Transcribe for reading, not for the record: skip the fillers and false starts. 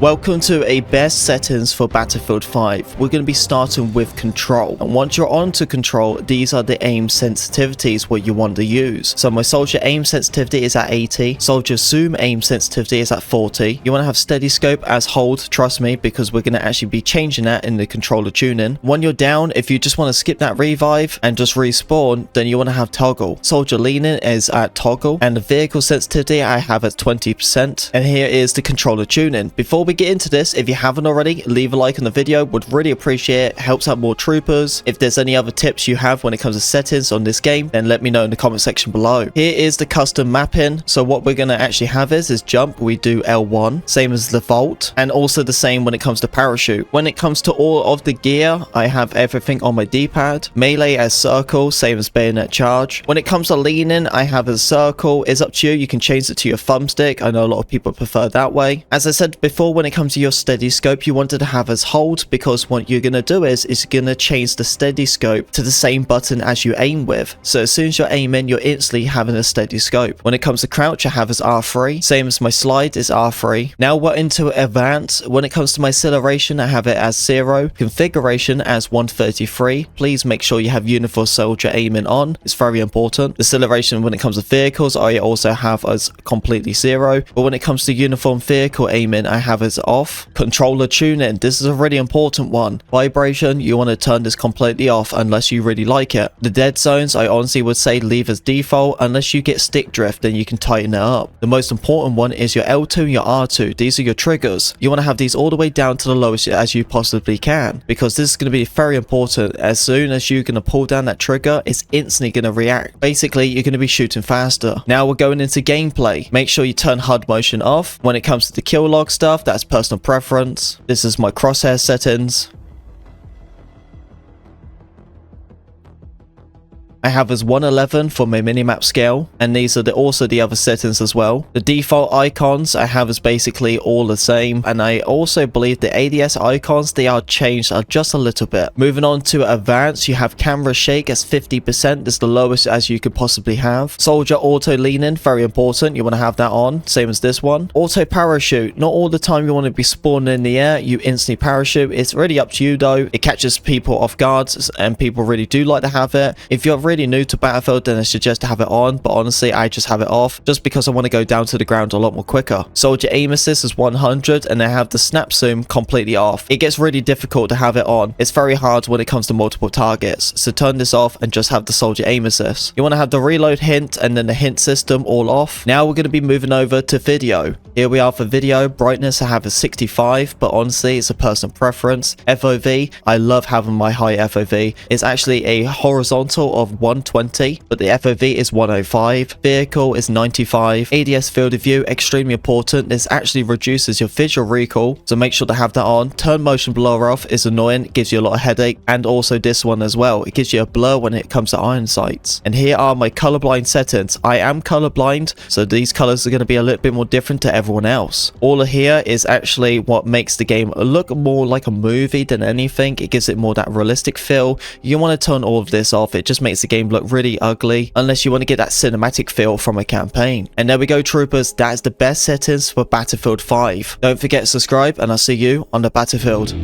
Welcome to a best settings for Battlefield 5. We're going to be starting with control, and once you're on to control, these are the aim sensitivities what you want to use. So my soldier aim sensitivity is at 80, soldier zoom aim sensitivity is at 40. You want to have steady scope as hold, trust me, because we're going to actually be changing that in the controller tuning. When you're down, if you just want to skip that revive and just respawn, then you want to have toggle. Soldier leaning is at toggle, and the vehicle sensitivity I have at 20%, and here is the controller tuning. Before we get into this, if you haven't already, leave a like on the video, would really appreciate it, helps out more troopers. If there's any other tips you have when it comes to settings on this game, then let me know in the comment section below. Here is the custom mapping. So what we're going to actually have is jump, we do L1, same as the vault, and also the same when it comes to parachute. When it comes to all of the gear, I have everything on my D-pad. Melee as circle, same as bayonet charge. When it comes to leaning, I have a circle. It's up to you, you can change it to your thumbstick. I know a lot of people prefer that way. As I said before, when it comes to your steady scope, you wanted to have as hold, because what you're going to do is going to change the steady scope to the same button as you aim with. So as soon as you're aiming, you're instantly having a steady scope. When it comes to crouch, I have as R3, same as my slide is R3. Now we're into advanced. When it comes to my acceleration, I have it as 0, configuration as 133. Please make sure you have uniform soldier aiming on, it's very important. Acceleration when it comes to vehicles, I also have as completely 0, but when it comes to uniform vehicle aiming, I have as off. Controller tuning, this is a really important one. Vibration, you want to turn this completely off unless you really like it. The dead zones, I honestly would say leave as default. Unless you get stick drift, then you can tighten it up. The most important one is your L2 and your R2. These are your triggers. You want to have these all the way down to the lowest as you possibly can, because this is going to be very important. As soon as you're going to pull down that trigger, it's instantly going to react. Basically, you're going to be shooting faster. Now we're going into gameplay. Make sure you turn HUD motion off. When it comes to the kill log stuff, that's personal preference. This is my crosshair settings. I have as 111 for my minimap scale, and these are also the other settings as well. The default icons I have is basically all the same, and I also believe the ADS icons, they are changed just a little bit. Moving on to advanced, you have camera shake as 50%. This is the lowest as you could possibly have. Soldier auto leaning, very important, you want to have that on, same as this one. Auto parachute, not all the time you want to be spawning in the air, you instantly parachute. It's really up to you though. It catches people off guard, and people really do like to have it. If you're really new to Battlefield, then I suggest to have it on, but honestly I just have it off just because I want to go down to the ground a lot more quicker. Soldier aim assist is 100, and I have the snap zoom completely off. It gets really difficult to have it on. It's very hard when it comes to multiple targets, so turn this off and just have the soldier aim assist. You want to have the reload hint and then the hint system all off. Now we're going to be moving over to video. Here we are for video. Brightness I have a 65, but honestly it's a personal preference. FOV, I love having my high FOV. It's actually a horizontal of 120, but the FOV is 105. Vehicle is 95. ADS field of view, extremely important. This actually reduces your visual recall, so make sure to have that on. Turn motion blur off is annoying, it gives you a lot of headache, and also this one as well. It gives you a blur when it comes to iron sights. And here are my colorblind settings. I am colorblind, so these colors are going to be a little bit more different to everyone else. All of here is actually what makes the game look more like a movie than anything. It gives it more that realistic feel. You want to turn all of this off. It just makes the game look really ugly unless you want to get that cinematic feel from a campaign. And there we go, troopers, that is the best settings for Battlefield 5. Don't forget to subscribe, and I'll see you on the battlefield.